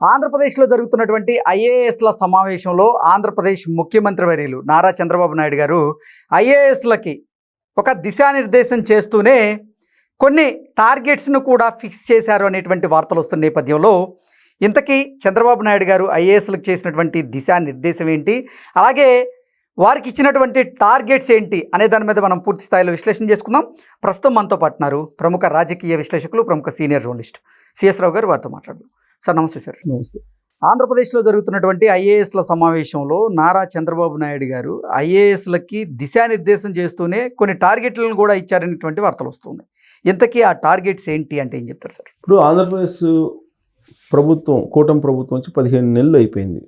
ఆంధ్రప్రదేశ్లో జరుగుతున్నటువంటి ఐఏఎస్ల సమావేశంలో ఆంధ్రప్రదేశ్ ముఖ్యమంత్రి వర్యులు నారా చంద్రబాబు నాయుడు గారు ఐఏఎస్లకి ఒక దిశానిర్దేశం చేస్తూనే కొన్ని టార్గెట్స్ను కూడా ఫిక్స్ చేశారు అనేటువంటి వార్తలు వస్తున్న నేపథ్యంలో ఇంతకీ చంద్రబాబు నాయుడు గారు ఐఏఎస్లకు చేసినటువంటి దిశానిర్దేశం ఏంటి, అలాగే వారికి ఇచ్చినటువంటి టార్గెట్స్ ఏంటి అనే దాని మీద మనం పూర్తి స్థాయిలో విశ్లేషణ చేసుకుందాం. ప్రస్తుతం మనతో పాటున్నారు ప్రముఖ రాజకీయ విశ్లేషకులు, ప్రముఖ సీనియర్ జర్నలిస్ట్ సిఎస్ రావు గారు. వారితో మాట్లాడదాం. సార్ నమస్తే. సార్ నమస్తే. ఆంధ్రప్రదేశ్లో జరుగుతున్నటువంటి ఐఏఎస్ల సమావేశంలో నారా చంద్రబాబు నాయుడు గారు ఐఏఎస్లకి దిశానిర్దేశం చేస్తూనే కొన్ని టార్గెట్లను కూడా ఇచ్చారనేటువంటి వార్తలు వస్తున్నాయి. ఇంతకీ ఆ టార్గెట్స్ ఏంటి అంటే ఏం చెప్తారు సార్? ఇప్పుడు ఆంధ్రప్రదేశ్ ప్రభుత్వం, కూటమి ప్రభుత్వం వచ్చి 15 నెలలు అయిపోయింది.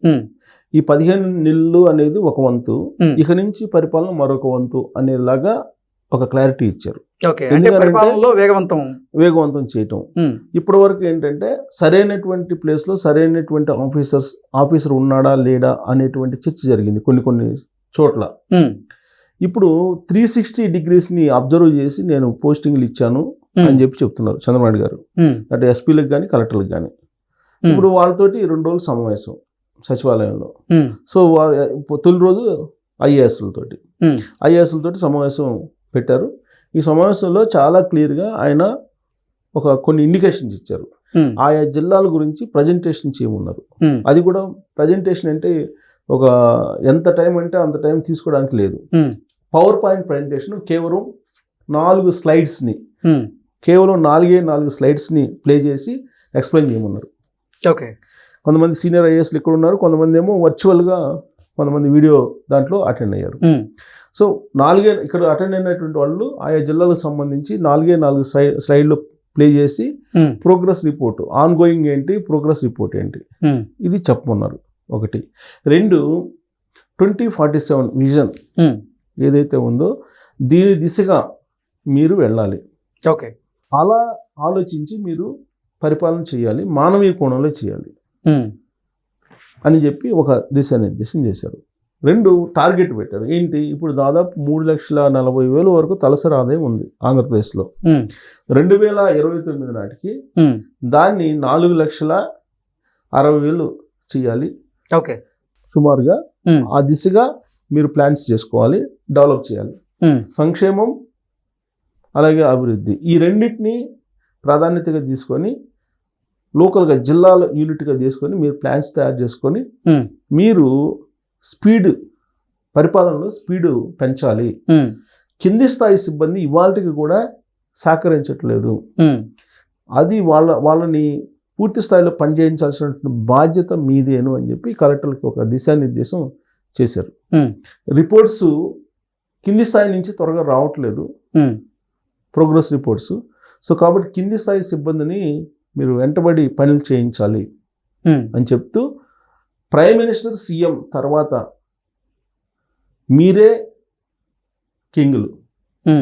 ఈ 15 నెలలు అనేది ఒక వంతు, ఇక నుంచి పరిపాలన మరొక వంతు అనేలాగా ఒక క్లారిటీ ఇచ్చారు. వేగవంతం చేయటం. ఇప్పటి వరకు ఏంటంటే సరైనటువంటి ప్లేస్లో సరైనటువంటి ఆఫీసర్ ఉన్నాడా లేడా అనేటువంటి చర్చ జరిగింది కొన్ని చోట్ల. ఇప్పుడు 360 డిగ్రీస్ని అబ్జర్వ్ చేసి నేను పోస్టింగ్లు ఇచ్చాను అని చెప్పి చెప్తున్నారు చంద్రబాబు గారు, అటు ఎస్పీలకు కానీ కలెక్టర్లకు కానీ. ఇప్పుడు వాళ్ళతోటి 2 రోజులు సమావేశం సచివాలయంలో. సో తొలి రోజు ఐఏఎస్లతోటి సమావేశం పెట్టారు. ఈ సమావేశంలో చాలా క్లియర్గా ఆయన కొన్ని ఇండికేషన్స్ ఇచ్చారు. ఆయా జిల్లాల గురించి ప్రజెంటేషన్ చేయమన్నారు. అది కూడా ప్రజెంటేషన్ అంటే ఎంత టైం అంటే అంత టైం తీసుకోవడానికి లేదు. పవర్ పాయింట్ ప్రజెంటేషన్ కేవలం 4 స్లైడ్స్ని కేవలం 4 స్లైడ్స్ని ప్లే చేసి ఎక్స్ప్లెయిన్ చేయమన్నారు. ఓకే. కొంతమంది సీనియర్ ఐఏఎస్లు ఇక్కడ ఉన్నారు, కొంతమంది ఏమో వర్చువల్గా కొంతమంది వీడియో దాంట్లో అటెండ్ అయ్యారు. సో ఇక్కడ అటెండ్ అయినటువంటి వాళ్ళు ఆయా జిల్లాలకు సంబంధించి 4 స్లైడ్లు ప్లే చేసి ప్రోగ్రెస్ రిపోర్ట్, ఆన్ గోయింగ్ ఏంటి, ప్రోగ్రెస్ రిపోర్ట్ ఏంటి, ఇది చెప్పమన్నారు. 1. 2, 2047 విజన్ ఏదైతే ఉందో దీని దిశగా మీరు వెళ్ళాలి. ఓకే. అలా ఆలోచించి మీరు పరిపాలన చేయాలి, మానవీయ కోణంలో చేయాలి అని చెప్పి ఒక దిశానిర్దేశం చేశారు. 2 టార్గెట్ పెట్టారు. ఏంటి? ఇప్పుడు దాదాపు 3,40,000 వరకు తలసరి ఆదాయం ఉంది ఆంధ్రప్రదేశ్లో. 2029 నాటికి దాన్ని 4,60,000 చేయాలి. ఓకే. సుమారుగా ఆ దిశగా మీరు ప్లాన్స్ చేసుకోవాలి, డెవలప్ చేయాలి. సంక్షేమం అలాగే అభివృద్ధి, ఈ రెండింటిని ప్రాధాన్యతగా తీసుకొని లోకల్గా జిల్లాల యూనిట్గా తీసుకొని మీరు ప్లాన్స్ తయారు చేసుకొని మీరు పరిపాలనలో స్పీడు పెంచాలి. కింది స్థాయి సిబ్బంది ఇవాళకి కూడా సహకరించట్లేదు. అది వాళ్ళని పూర్తి స్థాయిలో పనిచేయించాల్సినటువంటి బాధ్యత మీదేను అని చెప్పి కలెక్టర్లకి ఒక దిశానిర్దేశం చేశారు. రిపోర్ట్స్ కింది స్థాయి నుంచి త్వరగా రావట్లేదు, ప్రోగ్రెస్ రిపోర్ట్స్. సో కాబట్టి కింది స్థాయి సిబ్బందిని మీరు వెంటబడి పనులు చేయించాలి అని చెప్తూ, ప్రైమ్ మినిస్టర్, సీఎం తర్వాత మీరే కింగులు.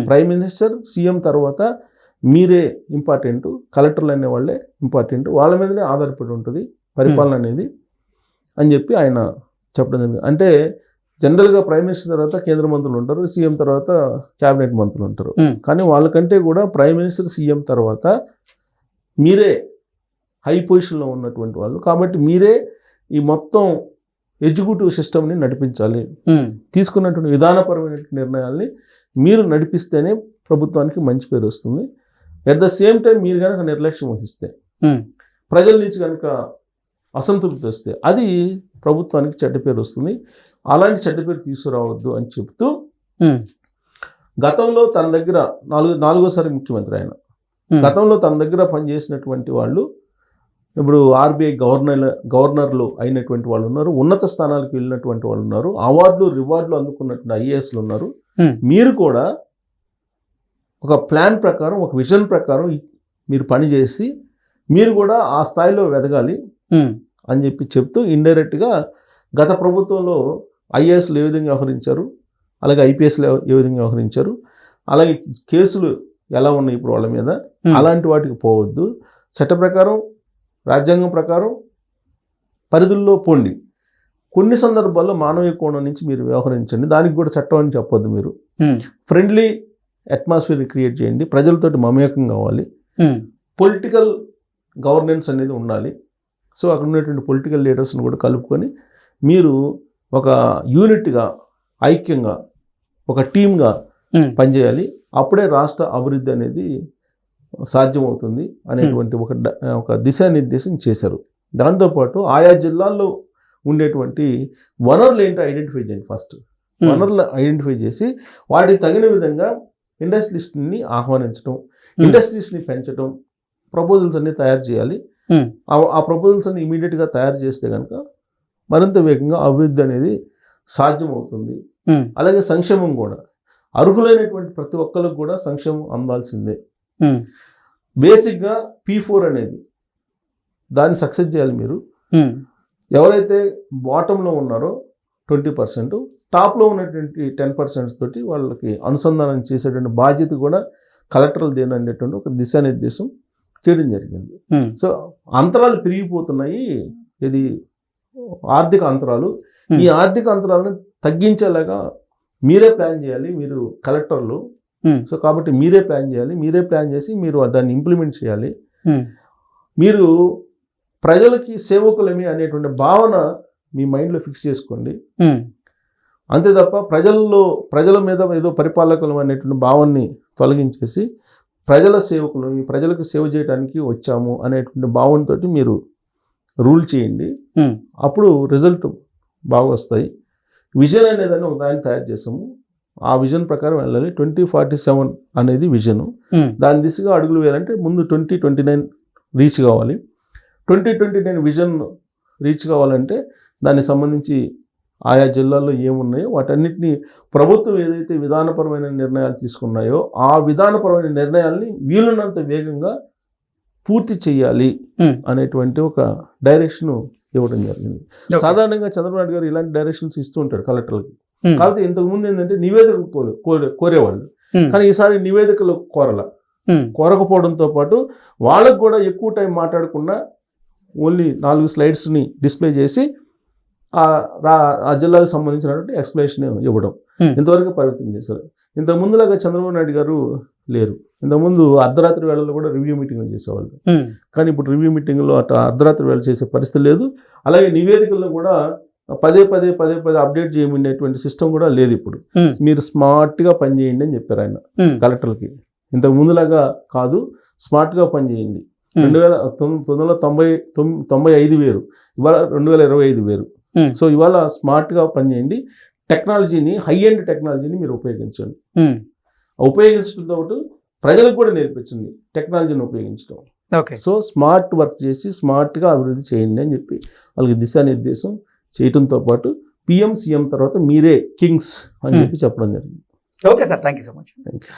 ప్రైమ్ మినిస్టర్, సీఎం తర్వాత మీరే ఇంపార్టెంట్, కలెక్టర్లు అనే వాళ్ళే ఇంపార్టెంట్, వాళ్ళ మీదనే ఆధారపడి ఉంటుంది పరిపాలన అనేది అని చెప్పి ఆయన చెప్పడం జరిగింది. అంటే జనరల్గా ప్రైమ్ మినిస్టర్ తర్వాత కేంద్ర మంత్రులు ఉంటారు, సీఎం తర్వాత క్యాబినెట్ మంత్రులు ఉంటారు. కానీ వాళ్ళకంటే కూడా ప్రైమ్ మినిస్టర్, సీఎం తర్వాత మీరే హై పొజిషన్లో ఉన్నటువంటి వాళ్ళు. కాబట్టి మీరే ఈ మొత్తం ఎగ్జిక్యూటివ్ సిస్టమ్ని నడిపించాలి. తీసుకున్నటువంటి విధానపరమైన నిర్ణయాల్ని మీరు నడిపిస్తేనే ప్రభుత్వానికి మంచి పేరు వస్తుంది. అట్ ద సేమ్ టైం మీరు కనుక నిర్లక్ష్యం వహిస్తే, ప్రజల నుంచి కనుక అసంతృప్తి వస్తే అది ప్రభుత్వానికి చెడ్డ పేరు వస్తుంది. అలాంటి చెడ్డ పేరు తీసుకురావద్దు అని చెప్తూ, గతంలో తన దగ్గర నాలుగోసారి ముఖ్యమంత్రి ఆయన, గతంలో తన దగ్గర పనిచేసినటువంటి వాళ్ళు ఇప్పుడు ఆర్బీఐ గవర్నర్లు అయినటువంటి వాళ్ళు ఉన్నారు, ఉన్నత స్థానాలకు వెళ్ళినటువంటి వాళ్ళు ఉన్నారు, అవార్డులు రివార్డులు అందుకున్నటువంటి ఐఏఎస్లు ఉన్నారు. మీరు కూడా ఒక ప్లాన్ ప్రకారం, ఒక విజన్ ప్రకారం మీరు పనిచేసి మీరు కూడా ఆ స్థాయిలో ఎదగాలి అని చెప్పి చెప్తూ, ఇండైరెక్ట్గా గత ప్రభుత్వంలో ఐఏఎస్లు ఏ విధంగా వ్యవహరించారు, అలాగే ఐపీఎస్లు ఏ విధంగా వ్యవహరించారు, అలాగే కేసులు ఎలా ఉన్నాయి ఇప్పుడు వాళ్ళ మీద, అలాంటి వాటికి పోవద్దు, చట్ట ప్రకారం రాజ్యాంగం ప్రకారం పరిధుల్లో పోండి, కొన్ని సందర్భాల్లో మానవీయ కోణం నుంచి మీరు వ్యవహరించండి, దానికి కూడా చట్టం అని చెప్పొద్దు, మీరు ఫ్రెండ్లీ అట్మాస్ఫియర్ క్రియేట్ చేయండి, ప్రజలతోటి మమేకం కావాలి, పొలిటికల్ గవర్నెన్స్ అనేది ఉండాలి, సో అక్కడ ఉన్నటువంటి పొలిటికల్ లీడర్స్ని కూడా కలుపుకొని మీరు ఒక యూనిట్గా, ఐక్యంగా, ఒక టీమ్గా పనిచేయాలి. అప్పుడే రాష్ట్ర అభివృద్ధి అనేది సాధ్యమవుతుంది అనేటువంటి ఒక దిశానిర్దేశం చేశారు. దాంతోపాటు ఆయా జిల్లాల్లో ఉండేటువంటి వనరులు ఏంటో ఐడెంటిఫై చేయండి. ఫస్ట్ వనరులు ఐడెంటిఫై చేసి వాటికి తగిన విధంగా ఇండస్ట్రీస్ని ఆహ్వానించడం, ఇండస్ట్రీస్ని పెంచడం, ప్రపోజల్స్ అన్ని తయారు చేయాలి. ఆ ప్రపోజల్స్ అన్ని ఇమీడియట్గా తయారు చేస్తే కనుక మరింత వేగంగా అభివృద్ధి అనేది సాధ్యమవుతుంది. అలాగే సంక్షేమం కూడా, అర్హులైనటువంటి ప్రతి ఒక్కరికి కూడా సంక్షేమం అందాల్సిందే. బేసిక్గా P4 అనేది దాన్ని సక్సెస్ చేయాలి. మీరు ఎవరైతే బాటంలో ఉన్నారో 20%, టాప్లో ఉన్నటువంటి 10% తోటి వాళ్ళకి అనుసంధానం చేసేటువంటి బాధ్యత కూడా కలెక్టర్లు దేని అనేటువంటి ఒక దిశానిర్దేశం చేయడం జరిగింది. సో అంతరాలు పెరిగిపోతున్నాయి. ఇది ఆర్థిక అంతరాలు. ఈ ఆర్థిక అంతరాలను తగ్గించేలాగా మీరే ప్లాన్ చేయాలి, మీరు కలెక్టర్లు. సో కాబట్టి మీరే ప్లాన్ చేయాలి, మీరే ప్లాన్ చేసి మీరు దాన్ని ఇంప్లిమెంట్ చేయాలి. మీరు ప్రజలకి సేవకులమి అనేటువంటి భావన మీ మైండ్లో ఫిక్స్ చేసుకోండి. అంతే తప్ప ప్రజల మీద ఏదో పరిపాలకులం అనేటువంటి భావాన్ని తొలగించేసి ప్రజల సేవకులు, ప్రజలకు సేవ చేయడానికి వచ్చాము అనేటువంటి భావంతో మీరు రూల్ చేయండి. అప్పుడు రిజల్ట్ బాగా వస్తాయి. విజన్ అనేదాన్ని ఒక దాన్ని తయారు చేసాము. ఆ విజన్ ప్రకారం వెళ్ళాలి. 2047 అనేది విజను. దాని దిశగా అడుగులు వేయాలంటే ముందు 2029 రీచ్ కావాలి. 2029 విజన్ రీచ్ కావాలంటే దానికి సంబంధించి ఆయా జిల్లాల్లో ఏమున్నాయో వాటన్నిటినీ ప్రభుత్వం ఏదైతే విధానపరమైన నిర్ణయాలు తీసుకున్నాయో ఆ విధానపరమైన నిర్ణయాల్ని వీలున్నంత వేగంగా పూర్తి చేయాలి అనేటువంటి ఒక డైరెక్షన్ ఇవ్వడం జరిగింది. సాధారణంగా చంద్రబాబు నాయుడు గారు ఇలాంటి డైరెక్షన్స్ ఇస్తూ ఉంటారు కలెక్టర్లకి. కాకపోతే ఇంతకుముందు ఏంటంటే నివేదికలు కోరేవాళ్ళు, కానీ ఈసారి నివేదికలు కోరకపోవడంతో పాటు వాళ్ళకు కూడా ఎక్కువ టైం మాట్లాడకుండా ఓన్లీ 4 స్లైడ్స్ని డిస్ప్లే చేసి ఆ జిల్లాకు సంబంధించినటువంటి ఎక్స్ప్లెనేషన్ ఇవ్వడం ఇంతవరకు పరిమితం చేశారు. ఇంతకుముందులాగా చంద్రబాబు నాయుడు గారు లేరు. ఇంతకుముందు అర్ధరాత్రి వేళల్లో కూడా రివ్యూ మీటింగ్లు చేసేవాళ్ళు, కానీ ఇప్పుడు రివ్యూ మీటింగ్లో అట్లా అర్ధరాత్రి వేళ చేసే పరిస్థితి లేదు. అలాగే నివేదికల్లో కూడా పదే అప్డేట్ చేయమనేటువంటి సిస్టమ్ కూడా లేదు. ఇప్పుడు మీరు స్మార్ట్గా పనిచేయండి అని చెప్పారు ఆయన కలెక్టర్లకి. ఇంతకు ముందులాగా కాదు, స్మార్ట్గా పనిచేయండి. 1995 ఇవాళ 2025. సో ఇవాళ స్మార్ట్గా పనిచేయండి. టెక్నాలజీని, హై ఎండ్ టెక్నాలజీని మీరు ఉపయోగించండి. ఉపయోగించడంతో పాటు ప్రజలకు కూడా నేర్పించండి టెక్నాలజీని ఉపయోగించడం. సో స్మార్ట్ వర్క్ చేసి స్మార్ట్గా అభివృద్ధి చేయండి అని చెప్పి వాళ్ళకి దిశానిర్దేశం చేయడంతో పాటు PM, CM తర్వాత మీరే కింగ్స్ అని చెప్పి చెప్పడం జరిగింది. Okay sir, thank you so much. Thank you.